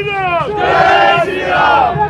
श्रीराम जय श्रीराम।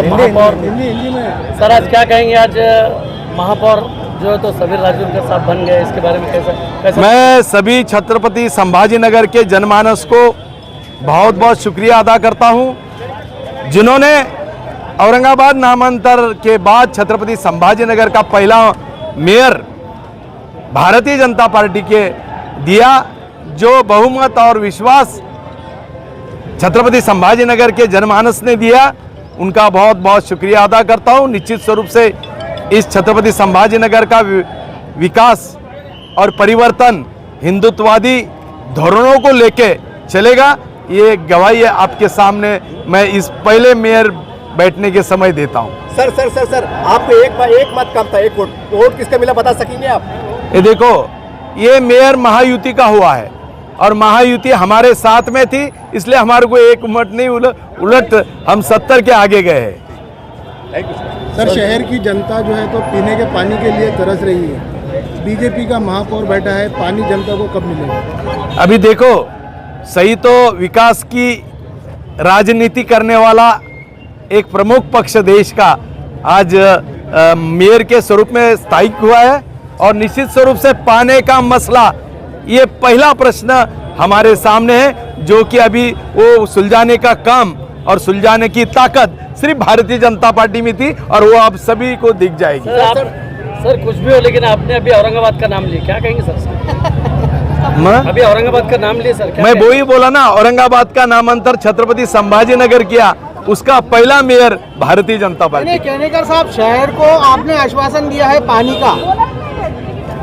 महापौर सर, आज क्या कहेंगे? आज महापौर जो है तो समीर राजूरकर साहब बन गए, इसके बारे में कैसा? मैं सभी छत्रपति संभाजीनगर के जनमानस को बहुत बहुत शुक्रिया अदा करता हूं, जिन्होंने औरंगाबाद नामांतर के बाद छत्रपति संभाजीनगर का पहला मेयर भारतीय जनता पार्टी के दिया। जो बहुमत और विश्वास छत्रपति संभाजीनगर के जनमानस ने दिया, उनका बहुत बहुत शुक्रिया अदा करता हूं। निश्चित स्वरूप से इस छत्रपति संभाजीनगर का विकास और परिवर्तन हिंदुत्ववादी धोरणों को लेके चलेगा, ये गवाही है आपके सामने मैं इस पहले मेयर बैठने के समय देता हूं। सर आपको एक मत कम था, एक वोट किसका मिला बता सकेंगे आप? ये देखो, ये मेयर महायुति का हुआ है और महायुति हमारे साथ में थी, इसलिए हमारे को एक मत नहीं, उलट हम 70 के आगे गए हैं। सर, शहर की जनता जो है तो पीने के पानी के लिए तरस रही है। बीजेपी का महापौर बैठा है, पानी जनता को कब मिलेगा? अभी देखो, सही तो विकास की राजनीति करने वाला एक प्रमुख पक्ष देश का आज मेयर के स्वरूप में स्थायिक हुआ है और निश्चित स्वरूप से पानी का मसला ये पहला प्रश्न हमारे सामने है, जो कि अभी वो सुलझाने का काम और सुलझाने की ताकत सिर्फ भारतीय जनता पार्टी में थी और वो अब सभी को दिख जाएगी। सर कुछ भी हो, लेकिन आपने अभी औरंगाबाद का नाम लिया, क्या कहेंगे सर? अभी औरंगाबाद का नाम लिया सर, मैं वही बोला ना, औरंगाबाद का नामांतर छत्रपति संभाजीनगर किया, उसका पहला मेयर भारतीय जनता पार्टी। केनेकर साहब, शहर को आपने आश्वासन दिया है पानी का,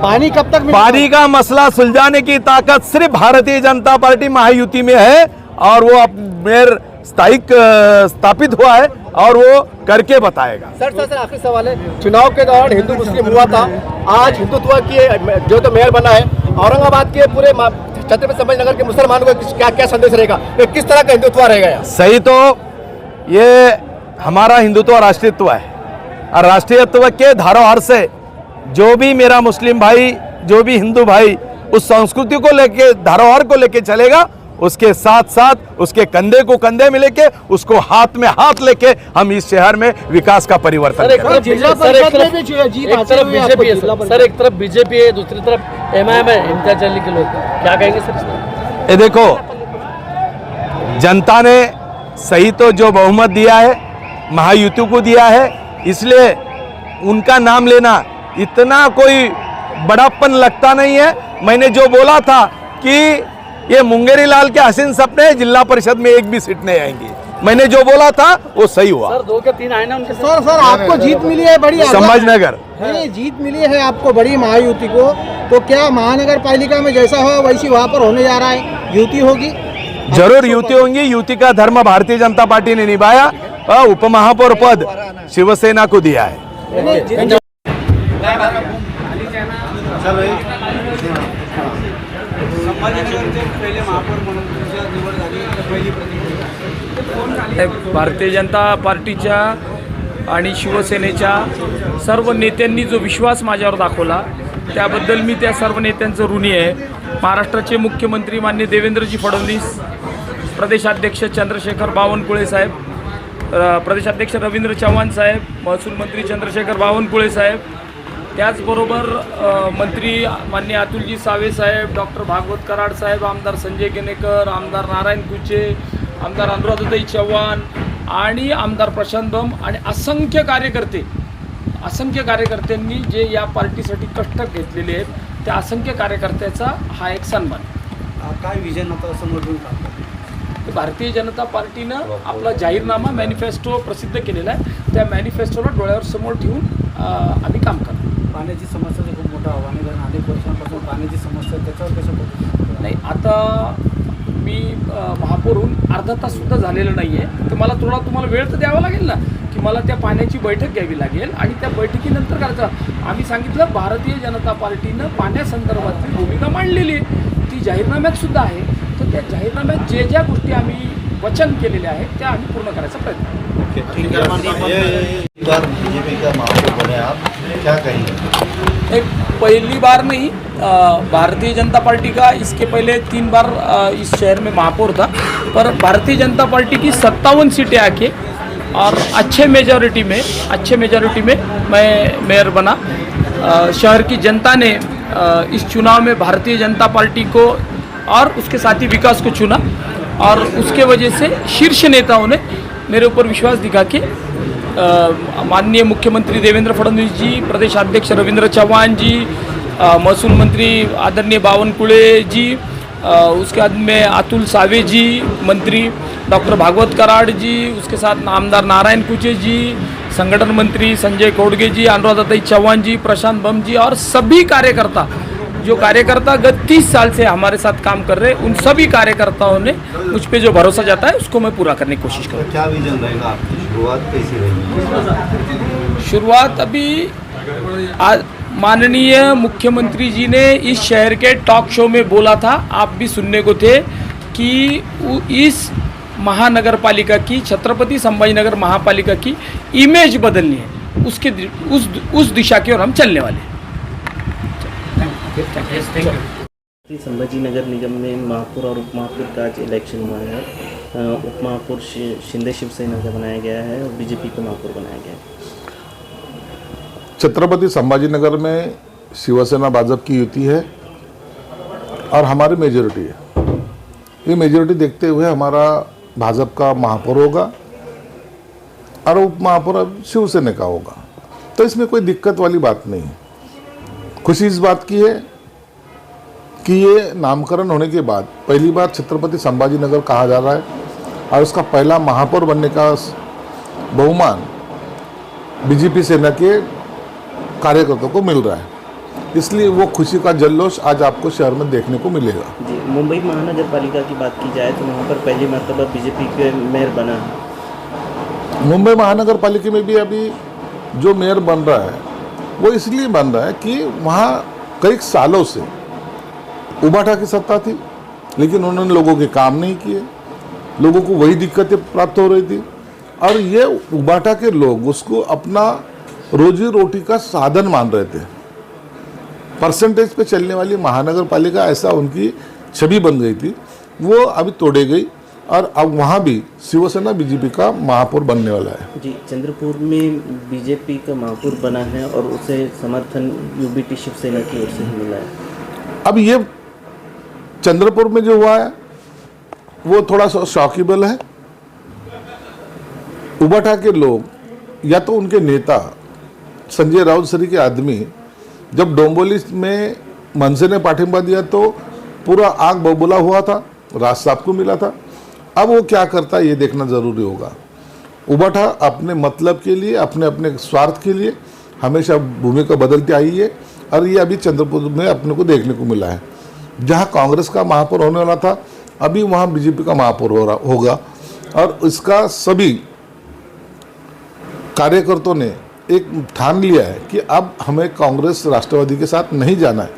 पानी कब तक मिलेगा? पानी का मसला सुलझाने की ताकत सिर्फ भारतीय जनता पार्टी महायुति में है और वो अब मेयर स्थापित हुआ है और वो करके बताएगा। सर आखिरी सवाल है, चुनाव के दौरान हिंदू मुस्लिम हुआ था, आज हिंदुत्व की जो तो मेयर बना है, औरंगाबाद के पूरे छत्रपति संभाजीनगर के मुसलमानों को क्या संदेश रहेगा, किस तरह का हिंदुत्व रहेगा? सही तो ये हमारा हिंदुत्व राष्ट्रीयत्व है और राष्ट्रीयत्व के धरोहर से जो भी मेरा मुस्लिम भाई, जो भी हिंदू भाई उस संस्कृति को लेके, धरोहर को लेके चलेगा, उसके साथ साथ उसके कंधे को कंधे में लेके, उसको हाथ में हाथ लेके हम इस शहर में विकास का परिवर्तन करेंगे। सर एक तरफ बीजेपी है, दूसरी तरफ एमआईएम है, इम्तियाज अली के लोग, क्या कहेंगे सर? ये देखो, जनता ने सही तो जो बहुमत दिया है महायुति को दिया है, इसलिए उनका नाम लेना इतना कोई बड़ापन लगता नहीं है। मैंने जो बोला था कि ये मुंगेरी लाल के हसीन सपने जिला परिषद में एक भी सीट नहीं आएंगी, मैंने जो बोला था वो सही हुआ। सर 2 के 3 आए ना उनके। सर आपको जीत मिली है बड़ी, संभाजीनगर जीत मिली है आपको बड़ी महायुति को, तो क्या महानगर पालिका में जैसा हो वैसी वहाँ पर होने जा रहा है, युति होगी? जरूर युति होंगी। युति का धर्म भारतीय जनता पार्टी ने निभाया, उप महापौर पद शिवसेना को दिया है। भारतीय जनता पार्टीच्या आणि शिवसेनेच्या सर्व नेत्यांनी जो विश्वास माझ्यावर दाखवला त्याबद्दल मी त्या सर्व नेत्यांचं ऋणी आहे। महाराष्ट्राचे मुख्यमंत्री माननीय देवेंद्रजी फडणवीस, प्रदेशाध्यक्ष चंद्रशेखर बावनकुळे साहेब, प्रदेशाध्यक्ष रवींद्र चव्हाण साहेब, महसूल मंत्री चंद्रशेखर बावनकुळे साहेब, त्याचबरोबर मंत्री माननीय अतुलजी सावे साहेब, डॉक्टर भागवत कराड साहेब, आमदार संजय केनेकर, आमदार नारायण कुचे, आमदार अनुराधाताई चव्हाण आणि आमदार प्रशांत बम आणि असंख्य कार्यकर्त्यांनी जे या पार्टीसाठी कष्ट घेतलेले आहेत त्या असंख्य कार्यकर्त्याचा हा एक सन्मान। काय विजन आता समोर घेऊन की भारतीय जनता पार्टीनं आपला जाहीरनामा मॅनिफेस्टो प्रसिद्ध केलेला आहे. त्या मॅनिफेस्टोला डोळ्यावर समोर ठेवून आम्ही काम करतो. पाण्याची समस्या जो खूप मोठा आव्हान आहे, अनेक वर्षांपासून पाण्याची समस्या, त्याच्यावर कसं बघू? नाही, आता मी महापौर होऊन अर्धा ताससुद्धा झालेलं नाही आहे, तर मला तुम्हाला वेळ तर द्यावा लागेल ना, की मला त्या पाण्याची बैठक घ्यावी लागेल आणि त्या बैठकीनंतर करायचं. आम्ही सांगितलं भारतीय जनता पार्टीनं पाण्यासंदर्भातली भूमिका मांडलेली आहे, ती जाहीरनाम्यात सुद्धा आहे. तर त्या जाहीरनाम्यात जे ज्या गोष्टी आम्ही वचन केलेले आहेत त्या आम्ही पूर्ण करायचा प्रयत्न करू. बीजेपी का महापौर बने आप, क्या कहेंगे? एक पहली बार नहीं, भारतीय जनता पार्टी का इसके पहले 3 बार इस शहर में महापौर था, पर भारतीय जनता पार्टी की 57 सीटें आके और अच्छे मेजॉरिटी में मैं मेयर बना. शहर की जनता ने इस चुनाव में भारतीय जनता पार्टी को और उसके साथी विकास को चुना और उसके वजह से शीर्ष नेताओं ने मेरे ऊपर विश्वास दिखा के माननीय मुख्यमंत्री देवेंद्र फडणवीस जी, प्रदेश अध्यक्ष रविंद्र चौहान जी, महसूल मंत्री आदरणीय बावनकुळे जी, उसके बाद में अतुल सावे जी मंत्री, डॉक्टर भागवत कराड़ जी, उसके साथ आमदार नारायण कुचे जी, संगठन मंत्री संजय कोडगे जी, अनुराधाताई चौहान जी, प्रशांत बम जी और सभी कार्यकर्ता, जो कार्यकर्ता गत 30 साल से हमारे साथ काम कर रहे हैं, उन सभी कार्यकर्ताओं ने मुझ पे जो भरोसा जाता है उसको मैं पूरा करने की कोशिश करूँगा. क्या विजन रहेगा आपकी, शुरुआत कैसी रहेगी? शुरुआत अभी माननीय मुख्यमंत्री जी ने इस शहर के टॉक शो में बोला था, आप भी सुनने को थे, कि इस महानगर पालिका की, छत्रपति संभाजीनगर महापालिका की इमेज बदलनी है, उस दिशा की ओर हम चलने वाले हैं. संभाजीनगर निगम में महापौर और उप महापौर का आज इलेक्शन हुआ है. उप महापौर शिंदे शिवसेना का बनाया गया है और बीजेपी का महापौर बनाया गया है. छत्रपति संभाजीनगर में शिवसेना भाजपा की युति है और हमारी मेजॉरिटी है. ये मेजॉरिटी देखते हुए हमारा भाजपा का महापौर होगा और उप महापौर अब शिवसेना का होगा, तो इसमें कोई दिक्कत वाली बात नहीं है. खुशी इस बात की है कि ये नामकरण होने के बाद पहली बार छत्रपति संभाजीनगर कहा जा रहा है और उसका पहला महापौर बनने का बहुमान बीजेपी सेना के कार्यकर्ताओं को मिल रहा है. इसलिए वो खुशी का जल्लोष आज आपको शहर में देखने को मिलेगा. जी, मुंबई महानगर पालिका की बात की जाए तो वहाँ पर पहली मरतबा बीजेपी के मेयर बना है. मुंबई महानगर पालिका में भी अभी जो मेयर बन रहा है वो इसलिए बन रहा है कि वहाँ कई सालों से उबाठा की सत्ता थी, लेकिन उन्होंने लोगों के काम नहीं किए, लोगों को वही दिक्कतें प्राप्त हो रही थी और ये उबाठा के लोग उसको अपना रोजी रोटी का साधन मान रहे थे. परसेंटेज पे चलने वाली महानगर पालिका ऐसा उनकी छवि बन गई थी, वो अभी तोड़े गई और अब वहाँ भी शिवसेना बीजेपी का महापौर बनने वाला है. जी, चंद्रपुर में बीजेपी का महापौर बना है और उसे समर्थन यूबीटी शिवसेना की ओर से ही मिला है. अब ये चंद्रपुर में जो हुआ है वो थोड़ा सा शॉकेबल है. उबाठा के लोग या तो उनके नेता संजय राउत सरी के आदमी जब डोंबोली में मनसे ने पाठिंबा दिया तो पूरा आग बबूला हुआ था, राज साहब को मिला था. अब वो क्या करता है ये देखना ज़रूरी होगा. उबाठा अपने मतलब के लिए, अपने अपने स्वार्थ के लिए हमेशा भूमिका बदलती आई है और ये अभी चंद्रपुर में अपने को देखने को मिला है. जहाँ कांग्रेस का महापौर होने वाला था अभी वहाँ बीजेपी का महापौर होगा और इसका सभी कार्यकर्ताओं ने एक ठान लिया है कि अब हमें कांग्रेस राष्ट्रवादी के साथ नहीं जाना है,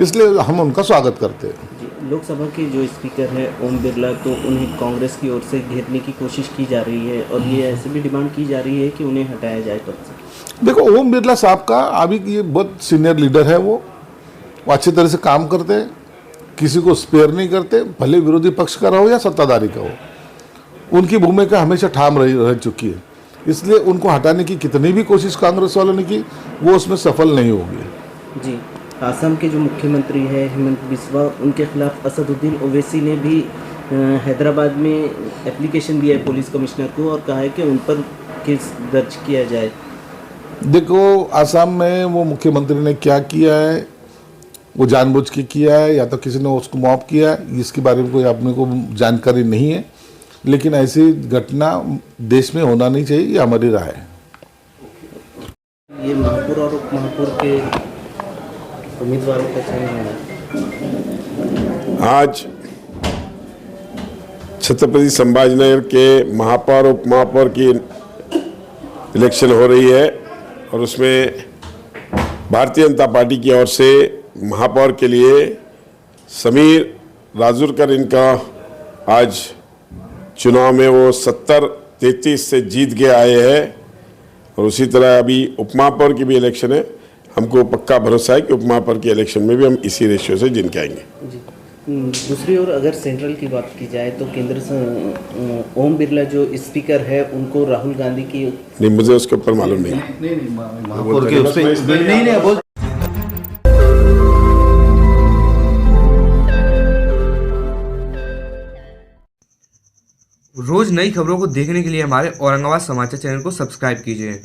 इसलिए हम उनका स्वागत करते हैं. लोकसभा के जो स्पीकर है ओम बिरला, तो उन्हें कांग्रेस की ओर से घेरने की कोशिश की जा रही है और ये ऐसे भी डिमांड की जा रही है कि उन्हें हटाया जाए पद से. देखो, ओम बिरला साहब का अभी ये बहुत सीनियर लीडर है, वो अच्छी तरह से काम करते हैं, किसी को स्पेयर नहीं करते, भले विरोधी पक्ष का हो या सत्ताधारी का हो. उनकी भूमिका हमेशा ठाम रह चुकी है, इसलिए उनको हटाने की कितनी भी कोशिश कांग्रेस वालों ने की वो उसमें सफल नहीं होगी. जी, आसाम के जो मुख्यमंत्री है हेमंत बिस्वा, उनके खिलाफ असदुद्दीन ओवैसी ने भी हैदराबाद में एप्लीकेशन दिया है पुलिस कमिश्नर को और कहा है कि उन पर केस दर्ज किया जाए. देखो, आसाम में वो मुख्यमंत्री ने क्या किया है, वो जानबूझ के किया है या तो किसी ने उसको मॉब किया है, इसके बारे में कोई अपने को जानकारी नहीं है. लेकिन ऐसी घटना देश में होना नहीं चाहिए, ये हमारी राय है। ये महापौर और उप महापौर के उम्मीदवारों का चयन आज छत्रपति संभाजीनगर के महापौर उप महापौर की इलेक्शन हो रही है और उसमें भारतीय जनता पार्टी की ओर से महापौर के लिए समीर राजूरकर इनका आज चुनाव में वो 70-33 से जीत के आए हैं और उसी तरह अभी उपमहापौर की भी इलेक्शन है। हमको पक्का भरोसा है कि उपमहापौर की इलेक्शन में भी हम इसी रेशियो से जीत के आएंगे। जी। दूसरी ओर अगर सेंट्रल की बात की जाए तो केंद्र से ओम बिरला जो स्पीकर है उनको राहुल गांधी की नहीं, मुझे उसके ऊपर मालूम नहीं। महापौर के उससे नहीं बोल। रोज नई खबरों को देखने के लिए हमारे औरंगाबाद समाचार चैनल को सब्सक्राइब कीजिए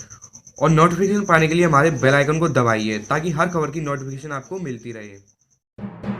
और नोटिफिकेशन पाने के लिए हमारे बेल आइकन को दबाइए ताकि हर खबर की नोटिफिकेशन आपको मिलती रहे।